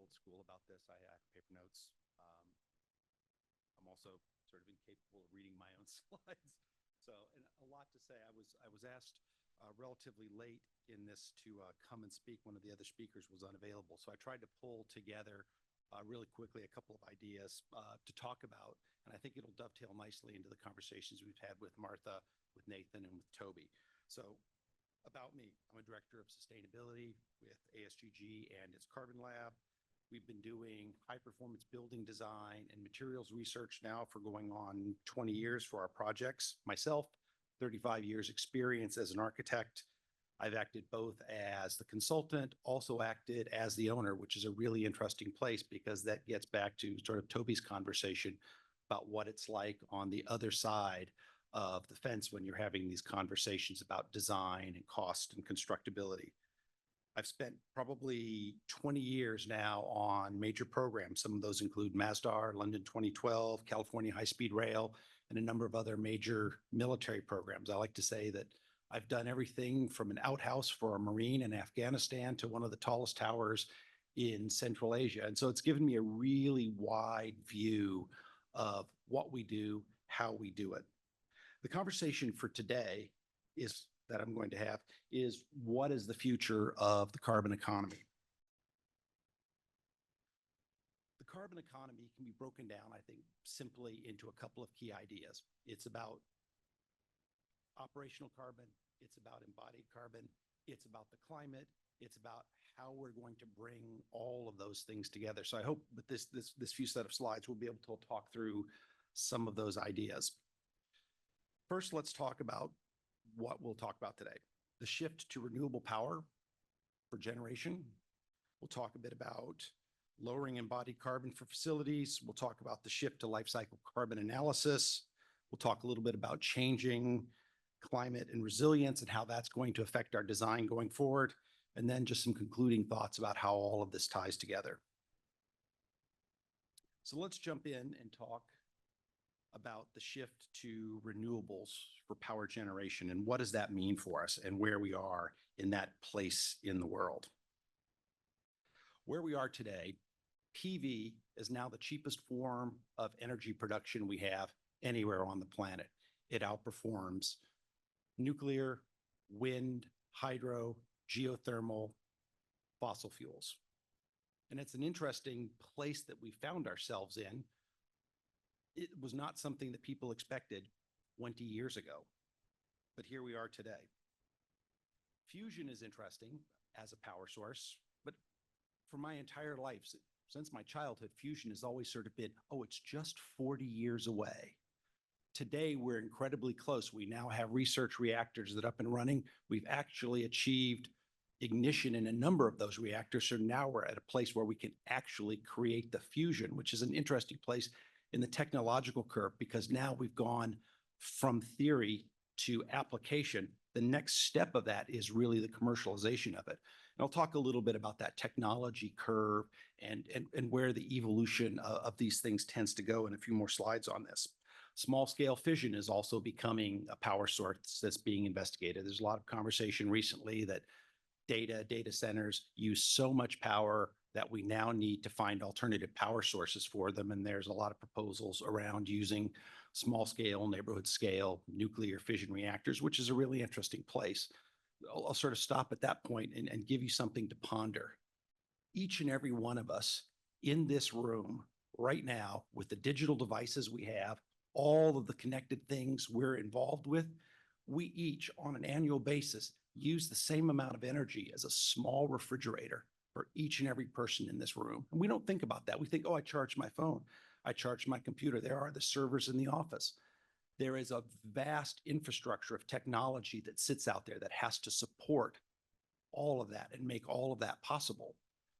old school about this. I have paper notes. I'm also sort of incapable of reading my own slides. So, and a lot to say. I was asked relatively late in this to come and speak. One of the other speakers was unavailable. So I tried to pull together really quickly a couple of ideas to talk about. And I think it'll dovetail nicely into the conversations we've had with Martha, with Nathan, and with Toby. So about me, I'm a director of sustainability with AS+GG and its Carbon Lab. We've been doing high performance building design and materials research now for going on 20 years for our projects. Myself, 35 years experience as an architect. I've acted both as the consultant, also acted as the owner, which is a really interesting place because that gets back to sort of Toby's conversation about what it's like on the other side of the fence when you're having these conversations about design and cost and constructability. I've spent probably 20 years now on major programs. Some of those include Masdar, London 2012, California High-Speed Rail, and a number of other major military programs. I like to say that I've done everything from an outhouse for a Marine in Afghanistan to one of the tallest towers in Central Asia. And so it's given me a really wide view of what we do, how we do it. The conversation for today that I'm going to have is what is the future of the carbon economy? The carbon economy can be broken down, I think, simply into a couple of key ideas. It's about operational carbon, it's about embodied carbon, it's about the climate, it's about how we're going to bring all of those things together. So I hope with this few set of slides, we'll be able to talk through some of those ideas. First, let's talk about what we'll talk about today. The shift to renewable power for generation. We'll talk a bit about lowering embodied carbon for facilities. We'll talk about the shift to life cycle carbon analysis. We'll talk a little bit about changing climate and resilience and how that's going to affect our design going forward. And then just some concluding thoughts about how all of this ties together. So let's jump in and talk about the shift to renewables for power generation and what does that mean for us and where we are in that place in the world. Where we are today, PV is now the cheapest form of energy production we have anywhere on the planet. It outperforms nuclear, wind, hydro, geothermal, fossil fuels. And it's an interesting place that we found ourselves in. It was not something that people expected 20 years ago, but here we are today. Fusion is interesting as a power source, but for my entire life, since my childhood, fusion has always sort of been, oh, it's just 40 years away. Today, we're incredibly close. We now have research reactors that are up and running. We've actually achieved ignition in a number of those reactors. So now we're at a place where we can actually create the fusion, which is an interesting place in the technological curve, because now we've gone from theory to application. The next step of that is really the commercialization of it. And I'll talk a little bit about that technology curve and where the evolution of these things tends to go in a few more slides on this. Small scale fission is also becoming a power source that's being investigated. There's a lot of conversation recently that data centers use so much power that we now need to find alternative power sources for them. And there's a lot of proposals around using small scale, neighborhood scale, nuclear fission reactors, which is a really interesting place. I'll sort of stop at that point and give you something to ponder. Each and every one of us in this room right now, with the digital devices we have, all of the connected things we're involved with, we each on an annual basis use the same amount of energy as a small refrigerator for each and every person in this room. And we don't think about that. We think, oh, I charge my phone. I charge my computer. There are the servers in the office. There is a vast infrastructure of technology that sits out there that has to support all of that and make all of that possible.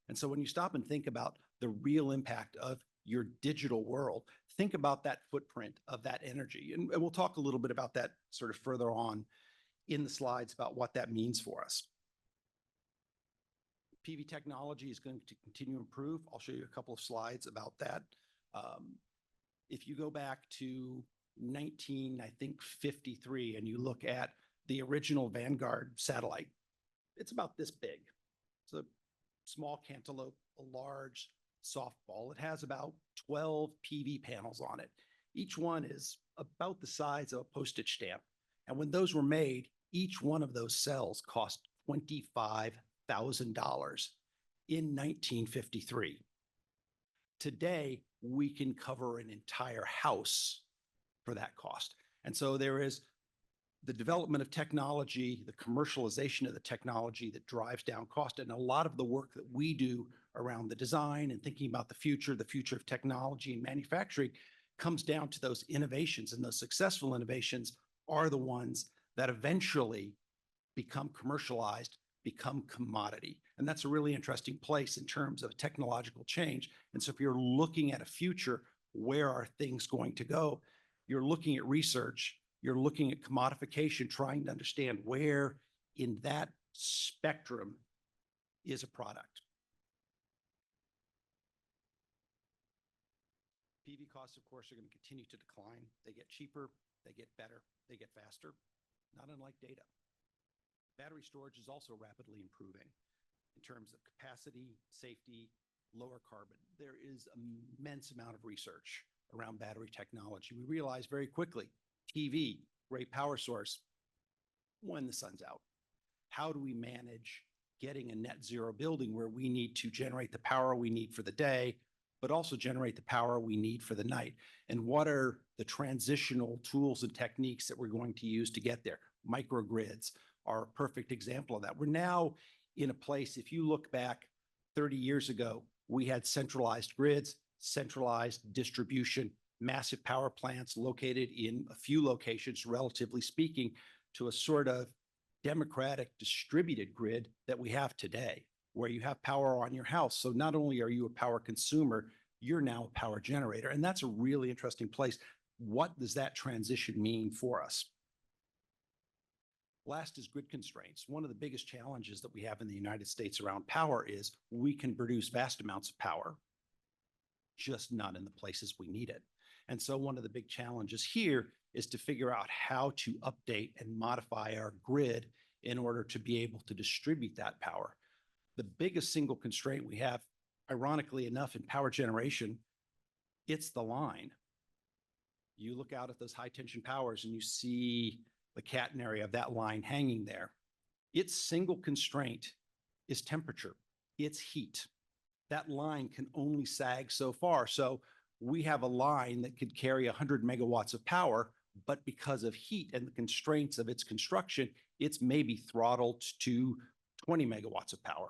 And so when you stop and think about the real impact of your digital world, think about that footprint of that energy. And we'll talk a little bit about that sort of further on in the slides about what that means for us. PV technology is going to continue to improve. I'll show you a couple of slides about that. If you go back to 1953, and you look at the original Vanguard satellite, it's about this big. It's a small cantaloupe, a large softball. It has about 12 PV panels on it. Each one is about the size of a postage stamp. And when those were made, each one of those cells cost $25,000 in 1953. Today, we can cover an entire house for that cost. And so there is the development of technology, the commercialization of the technology that drives down cost. And a lot of the work that we do around the design and thinking about the future of technology and manufacturing comes down to those innovations. And those successful innovations are the ones that eventually become commercialized, become commodity. And that's a really interesting place in terms of technological change. And so if you're looking at a future, where are things going to go? You're looking at research, you're looking at commodification, trying to understand where in that spectrum is a product. PV costs, of course, are going to continue to decline. They get cheaper, they get better, they get faster, not unlike data. Battery storage is also rapidly improving in terms of capacity, safety, lower carbon. There is an immense amount of research around battery technology. We realized very quickly, TV, great power source, when the sun's out. How do we manage getting a net zero building where we need to generate the power we need for the day, but also generate the power we need for the night? And what are the transitional tools and techniques that we're going to use to get there? Microgrids are a perfect example of that. We're now in a place, if you look back 30 years ago, we had centralized grids, centralized distribution, massive power plants located in a few locations, relatively speaking, to a sort of democratic distributed grid that we have today, where you have power on your house. So not only are you a power consumer, you're now a power generator. And that's a really interesting place. What does that transition mean for us? Last is grid constraints. One of the biggest challenges that we have in the United States around power is we can produce vast amounts of power, just not in the places we need it. And so one of the big challenges here is to figure out how to update and modify our grid in order to be able to distribute that power. The biggest single constraint we have, ironically enough, in power generation, it's the line. You look out at those high tension powers and you see the catenary of that line hanging there. Its single constraint is temperature, it's heat. That line can only sag so far. So we have a line that could carry 100 megawatts of power, but because of heat and the constraints of its construction, it's maybe throttled to 20 megawatts of power.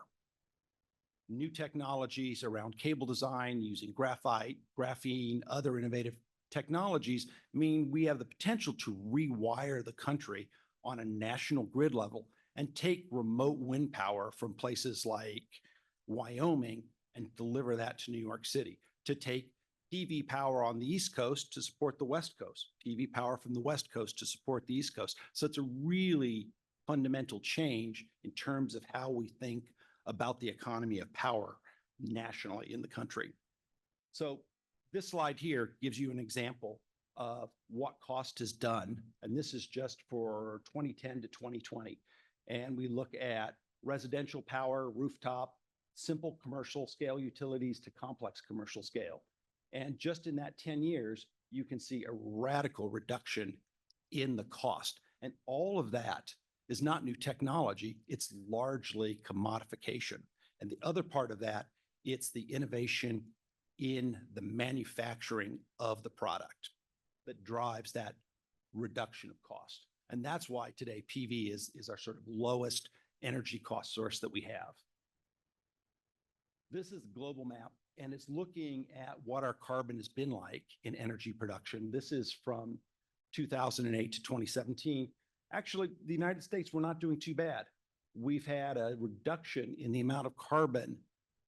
New technologies around cable design using graphite, graphene, other innovative technologies mean we have the potential to rewire the country on a national grid level and take remote wind power from places like Wyoming and deliver that to New York City, to take PV power on the East Coast to support the West Coast, PV power from the West Coast to support the East Coast. So it's a really fundamental change in terms of how we think about the economy of power nationally in the country. So this slide here gives you an example of what cost has done. And this is just for 2010 to 2020. And we look at residential power, rooftop, simple commercial scale utilities to complex commercial scale. And just in that 10 years, you can see a radical reduction in the cost. And all of that is not new technology, it's largely commodification. And the other part of that, it's the innovation in the manufacturing of the product that drives that reduction of cost. And that's why today PV is our sort of lowest energy cost source that we have. This is a global map, and it's looking at what our carbon has been like in energy production. This is from 2008 to 2017. Actually, the United States, we're not doing too bad. We've had a reduction in the amount of carbon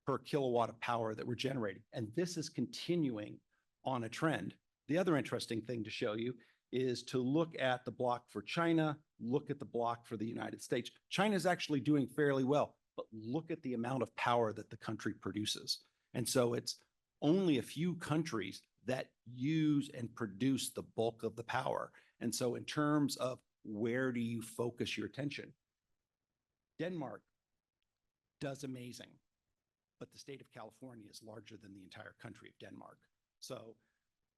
per kilowatt of power that we're generating. And this is continuing on a trend. The other interesting thing to show you is to look at the block for China, look at the block for the United States. China is actually doing fairly well, but look at the amount of power that the country produces. And so it's only a few countries that use and produce the bulk of the power. And so in terms of where do you focus your attention? Denmark does amazing. but the state of California is larger than the entire country of Denmark. So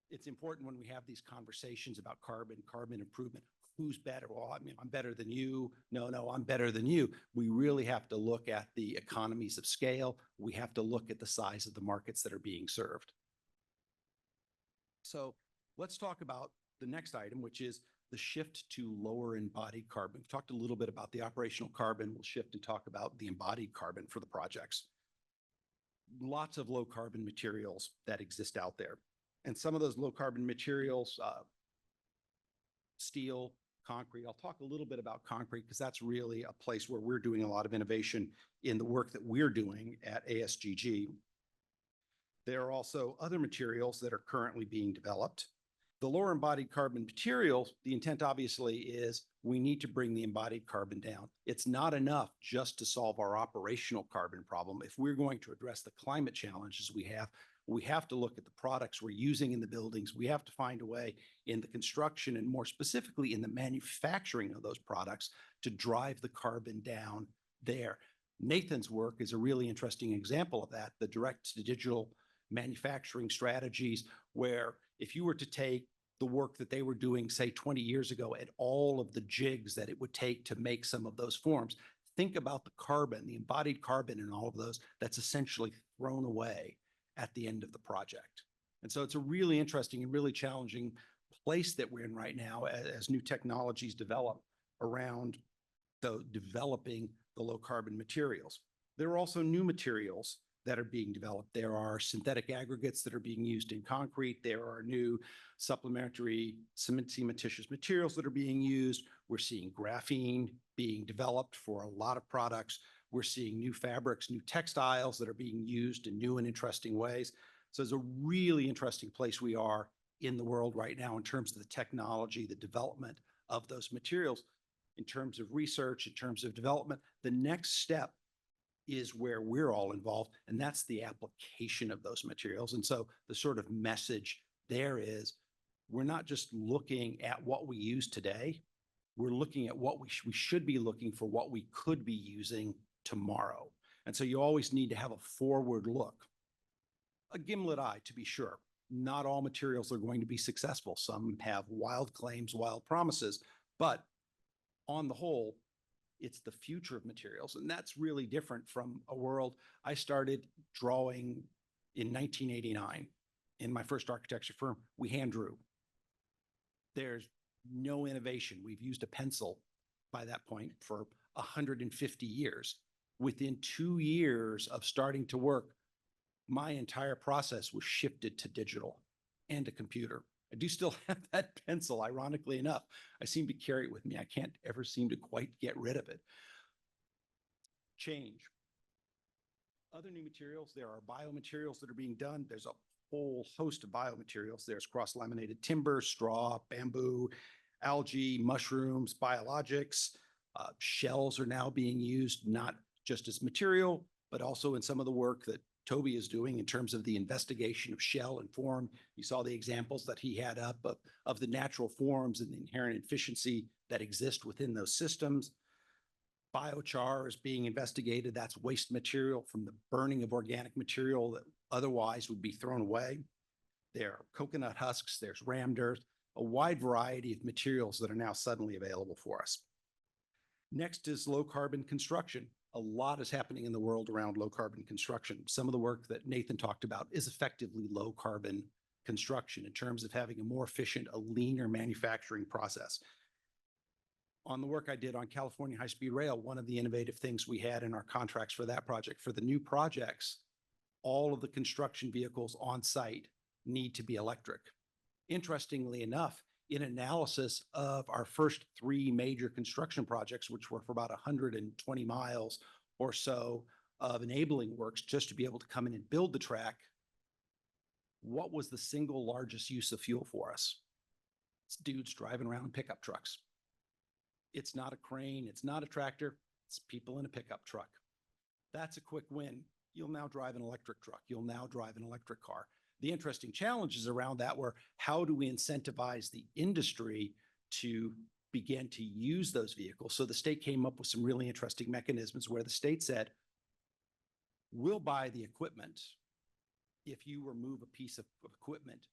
it's important when we have these conversations about carbon improvement. Who's better? Well, I mean, I'm better than you. No, I'm better than you. We really have to look at the economies of scale. We have to look at the size of the markets that are being served. So let's talk about the next item, which is the shift to lower embodied carbon. We've talked a little bit about the operational carbon. We'll shift and talk about the embodied carbon for the projects. Lots of low carbon materials that exist out there. And some of those low carbon materials, steel, concrete. I'll talk a little bit about concrete because that's really a place where we're doing a lot of innovation in the work that we're doing at AS+GG. There are also other materials that are currently being developed. The lower embodied carbon materials, the intent obviously is we need to bring the embodied carbon down. It's not enough just to solve our operational carbon problem. If we're going to address the climate challenges we have to look at the products we're using in the buildings. We have to find a way in the construction and more specifically in the manufacturing of those products to drive the carbon down there. Nathan's work is a really interesting example of that, the direct to digital manufacturing strategies, where if you were to take the work that they were doing, say 20 years ago, and all of the jigs that it would take to make some of those forms, think about the carbon, the embodied carbon in all of those that's essentially thrown away at the end of the project. And so it's a really interesting and really challenging place that we're in right now as new technologies develop around developing the low carbon materials. There are also new materials that are being developed. There are synthetic aggregates that are being used in concrete. There are new supplementary cementitious materials that are being used. We're seeing graphene being developed for a lot of products. We're seeing new fabrics, new textiles that are being used in new and interesting ways. So it's a really interesting place we are in the world right now in terms of the technology, the development of those materials, in terms of research, in terms of development. The next step is where we're all involved, and that's the application of those materials. And so the sort of message there is, we're not just looking at what we use today, we're looking at what we should be looking for what we could be using tomorrow. And so you always need to have a forward look. A gimlet eye, to be sure. Not all materials are going to be successful. Some have wild claims, wild promises, but on the whole, it's the future of materials. And that's really different from a world. I started drawing in 1989 in my first architecture firm. We hand drew. There's no innovation. We've used a pencil by that point for 150 years. Within 2 years of starting to work, my entire process was shifted to digital and a computer. I do still have that pencil, ironically enough. I seem to carry it with me. I can't ever seem to quite get rid of it. Change. Other new materials, there are biomaterials that are being done. There's a whole host of biomaterials. There's cross-laminated timber, straw, bamboo, algae, mushrooms, biologics. Shells are now being used not just as material, but also in some of the work that Toby is doing in terms of the investigation of shell and form. You saw the examples that he had up of the natural forms and the inherent efficiency that exist within those systems. Biochar is being investigated. That's waste material from the burning of organic material that otherwise would be thrown away. There are coconut husks, there's ram dirt, a wide variety of materials that are now suddenly available for us. Next is low carbon construction. A lot is happening in the world around low carbon construction. Some of the work that Nathan talked about is effectively low carbon construction in terms of having a more efficient, a leaner manufacturing process. On the work I did on California High-Speed Rail, one of the innovative things we had in our contracts for that project, for the new projects, all of the construction vehicles on site need to be electric. Interestingly enough, in analysis of our first 3 major construction projects, which were for about 120 miles or so of enabling works just to be able to come in and build the track, what was the single largest use of fuel for us? It's dudes driving around in pickup trucks. It's not a crane, it's not a tractor, it's people in a pickup truck. That's a quick win. You'll now drive an electric truck. You'll now drive an electric car. The interesting challenges around that were, how do we incentivize the industry to begin to use those vehicles? So the state came up with some really interesting mechanisms where the state said, We'll buy the equipment if you remove a piece of equipment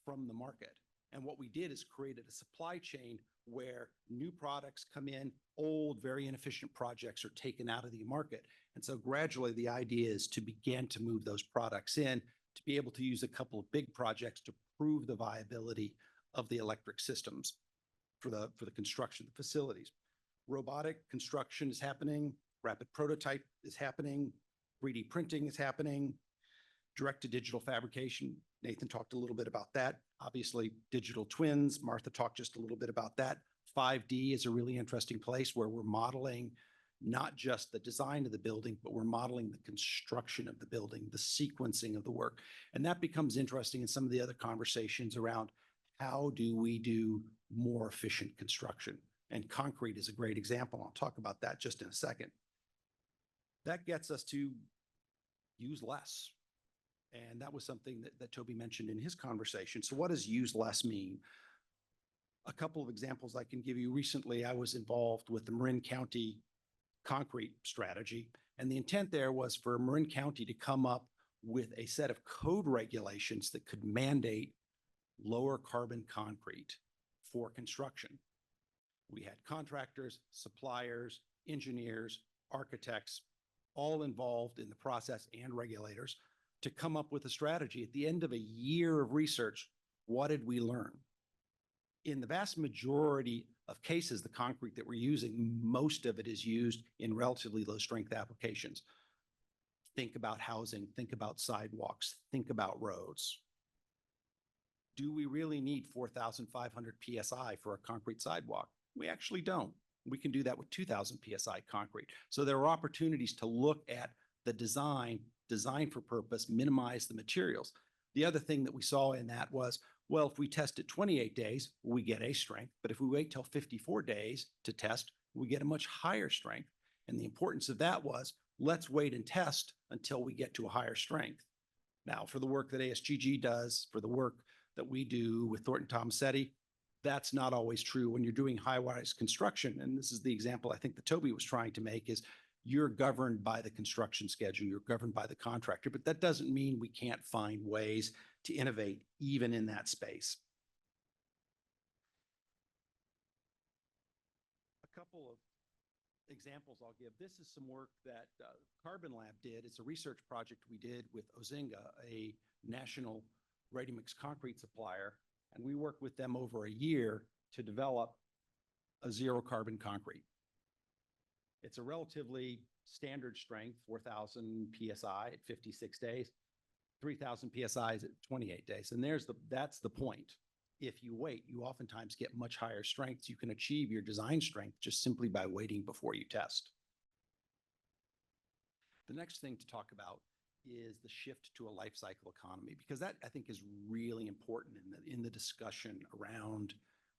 from the market. And what we did is created a supply chain where new products come in, old, very inefficient projects are taken out of the market. And so gradually the idea is to begin to move those products in, to be able to use a couple of big projects to prove the viability of the electric systems for the construction of the facilities. Robotic construction is happening, rapid prototype is happening, 3D printing is happening, direct to digital fabrication. Nathan talked a little bit about that. Obviously, digital twins. Martha talked just a little bit about that. 5D is a really interesting place where we're modeling not just the design of the building, but we're modeling the construction of the building, the sequencing of the work. And that becomes interesting in some of the other conversations around how do we do more efficient construction? And concrete is a great example. I'll talk about that just in a second. That gets us to use less. And that was something that Toby mentioned in his conversation. So what does use less mean? A couple of examples I can give you. Recently, I was involved with the Marin County concrete strategy. And the intent there was for Marin County to come up with a set of code regulations that could mandate lower carbon concrete for construction. We had contractors, suppliers, engineers, architects, all involved in the process and regulators to come up with a strategy. At the end of a year of research, what did we learn? In the vast majority of cases, the concrete that we're using, most of it is used in relatively low strength applications. Think about housing, think about sidewalks, think about roads. Do we really need 4,500 PSI for a concrete sidewalk? We actually don't. We can do that with 2,000 PSI concrete. So there are opportunities to look at the design for purpose, minimize the materials. The other thing that we saw in that was, well, if we test at 28 days, we get a strength. But if we wait till 54 days to test, we get a much higher strength. And the importance of that was, let's wait and test until we get to a higher strength. Now, for the work that AS+GG does, for the work that we do with Thornton Tomasetti, that's not always true when you're doing high-rise construction. And this is the example I think that Toby was trying to make is you're governed by the construction schedule, you're governed by the contractor, but that doesn't mean we can't find ways to innovate even in that space. A couple of examples I'll give. This is some work that Carbon Lab did. It's a research project we did with Ozinga, a national ready-mix concrete supplier, and we worked with them over a year to develop a zero carbon concrete. It's a relatively standard strength, 4,000 PSI at 56 days, 3,000 PSIs at 28 days. And that's the point. If you wait, you oftentimes get much higher strengths. You can achieve your design strength just simply by waiting before you test. The next thing to talk about is the shift to a life cycle economy, because that I think is really important in the discussion around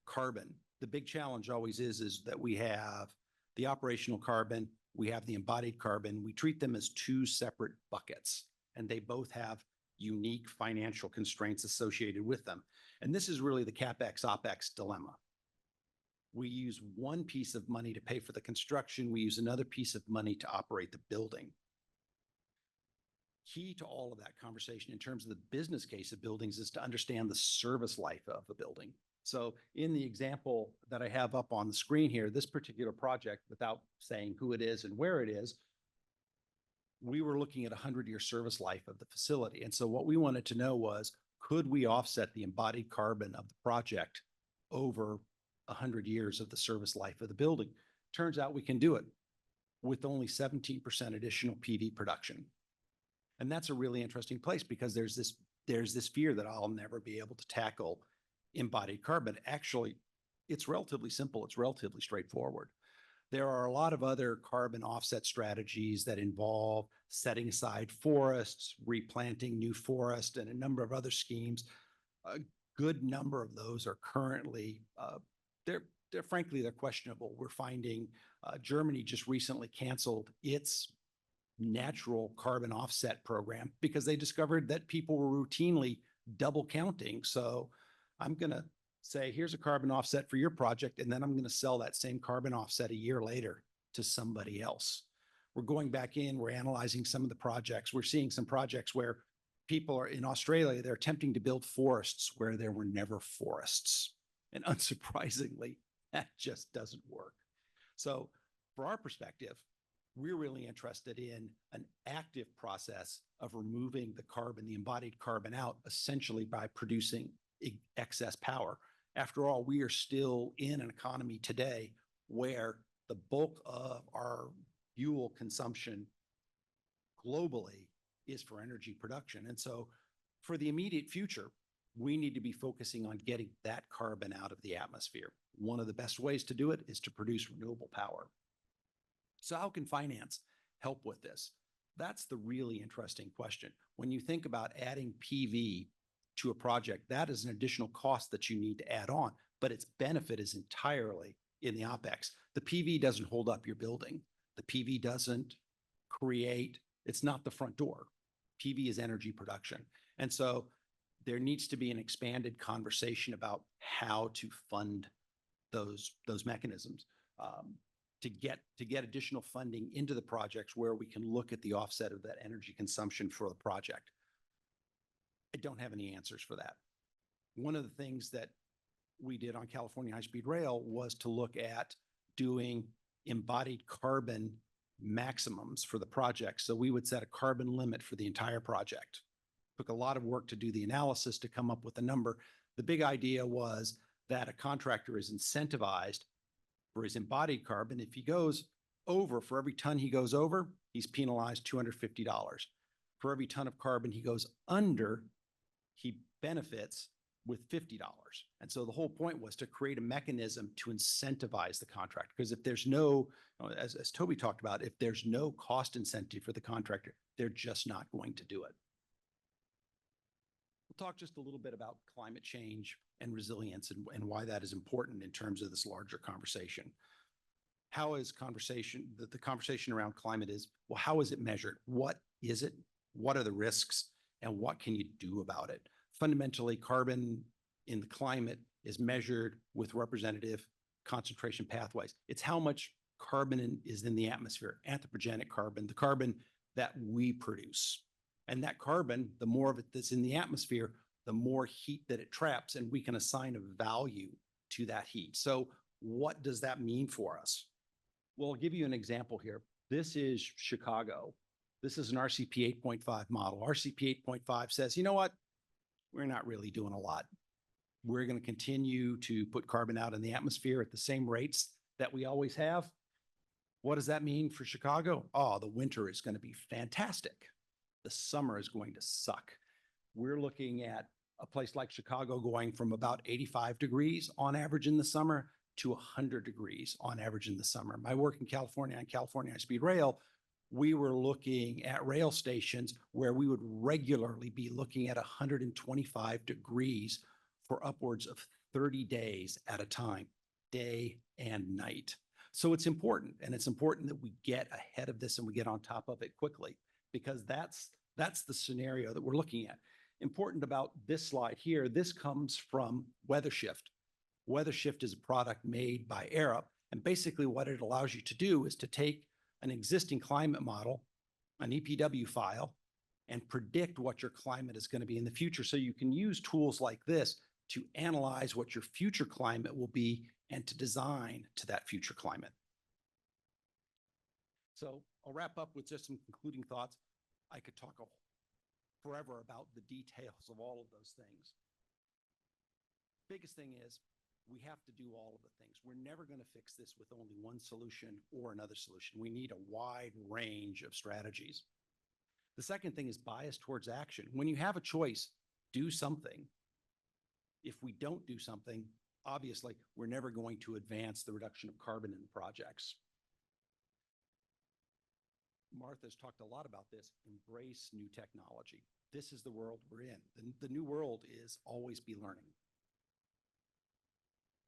carbon. The big challenge always is that we have the operational carbon, we have the embodied carbon. We treat them as two separate buckets, and they both have unique financial constraints associated with them. And this is really the CapEx, OpEx dilemma. We use one piece of money to pay for the construction. We use another piece of money to operate the building. Key to all of that conversation in terms of the business case of buildings is to understand the service life of the building. So in the example that I have up on the screen here, this particular project, without saying who it is and where it is, we were looking at a 100-year service life of the facility. And so what we wanted to know was, could we offset the embodied carbon of the project over 100 years of the service life of the building? Turns out we can do it with only 17% additional PV production. And that's a really interesting place because there's this fear that I'll never be able to tackle embodied carbon. Actually, it's relatively simple. It's relatively straightforward. There are a lot of other carbon offset strategies that involve setting aside forests, replanting new forest, and a number of other schemes. A good number of those are currently, frankly, they're questionable. We're finding Germany just recently canceled its natural carbon offset program because they discovered that people were routinely double counting. So I'm going to say, here's a carbon offset for your project, and then I'm going to sell that same carbon offset a year later to somebody else. We're going back in, we're analyzing some of the projects. We're seeing some projects where people are in Australia, they're attempting to build forests where there were never forests. And unsurprisingly, that just doesn't work. So for our perspective, we're really interested in an active process of removing the carbon, the embodied carbon out, essentially by producing excess power. After all, we are still in an economy today where the bulk of our fuel consumption globally is for energy production. And so for the immediate future, we need to be focusing on getting that carbon out of the atmosphere. One of the best ways to do it is to produce renewable power. So how can finance help with this? That's the really interesting question. When you think about adding PV to a project, that is an additional cost that you need to add on, but its benefit is entirely in the OpEx. The PV doesn't hold up your building. The PV doesn't create, it's not the front door. PV is energy production. And so there needs to be an expanded conversation about how to fund those mechanisms to get additional funding into the projects where we can look at the offset of that energy consumption for the project. I don't have any answers for that. One of the things that we did on California High-Speed Rail was to look at doing embodied carbon maximums for the project. So we would set a carbon limit for the entire project. Took a lot of work to do the analysis to come up with a number. The big idea was that a contractor is incentivized for his embodied carbon. If he goes over, for every ton he goes over, he's penalized $250. For every ton of carbon he goes under, he benefits with $50. And so the whole point was to create a mechanism to incentivize the contractor. Because if there's no, as Toby talked about, if there's no cost incentive for the contractor, they're just not going to do it. We'll talk just a little bit about climate change and resilience and why that is important in terms of this larger conversation. How is the conversation around climate is, well, how is it measured? What is it? What are the risks? And what can you do about it? Fundamentally, carbon in the climate is measured with representative concentration pathways. It's how much carbon is in the atmosphere, anthropogenic carbon, the carbon that we produce. And that carbon, the more of it that's in the atmosphere, the more heat that it traps, and we can assign a value to that heat. So what does that mean for us? Well, I'll give you an example here. This is Chicago. This is an RCP 8.5 model. RCP 8.5 says, you know what? We're not really doing a lot. We're going to continue to put carbon out in the atmosphere at the same rates that we always have. What does that mean for Chicago? Oh, the winter is going to be fantastic. The summer is going to suck. We're looking at a place like Chicago going from about 85 degrees on average in the summer to 100 degrees on average in the summer. My work in California on California High-Speed Rail, we were looking at rail stations where we would regularly be looking at 125 degrees for upwards of 30 days at a time, day and night. So it's important, and it's important that we get ahead of this and we get on top of it quickly, because that's the scenario that we're looking at. Important about this slide here, this comes from WeatherShift. WeatherShift is a product made by Arup, and basically what it allows you to do is to take an existing climate model, an EPW file, and predict what your climate is going to be in the future. So you can use tools like this to analyze what your future climate will be and to design to that future climate. So I'll wrap up with just some concluding thoughts. I could talk forever about the details of all of those things. Biggest thing is we have to do all of the things. We're never going to fix this with only one solution or another solution. We need a wide range of strategies. The second thing is bias towards action. When you have a choice, do something. If we don't do something, obviously, we're never going to advance the reduction of carbon in the projects. Martha's talked a lot about this. Embrace new technology. This is the world we're in. The new world is always be learning.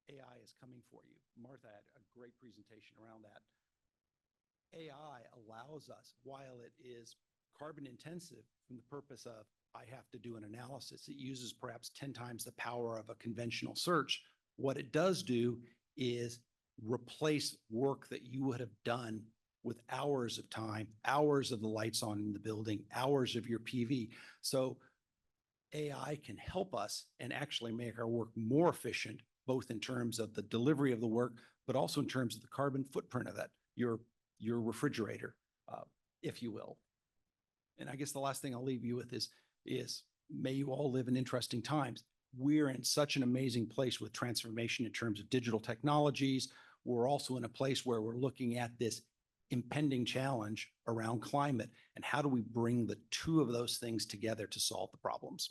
AI is coming for you. Martha had a great presentation around that. AI allows us, while it is carbon intensive from the purpose of I have to do an analysis, it uses perhaps 10 times the power of a conventional search. What it does do is replace work that you would have done with hours of time, hours of the lights on in the building, hours of your PV. So AI can help us and actually make our work more efficient, both in terms of the delivery of the work, but also in terms of the carbon footprint of that, your refrigerator, if you will. And I guess the last thing I'll leave you with is may you all live in interesting times. We're in such an amazing place with transformation in terms of digital technologies. We're also in a place where we're looking at this impending challenge around climate and how do we bring the two of those things together to solve the problems.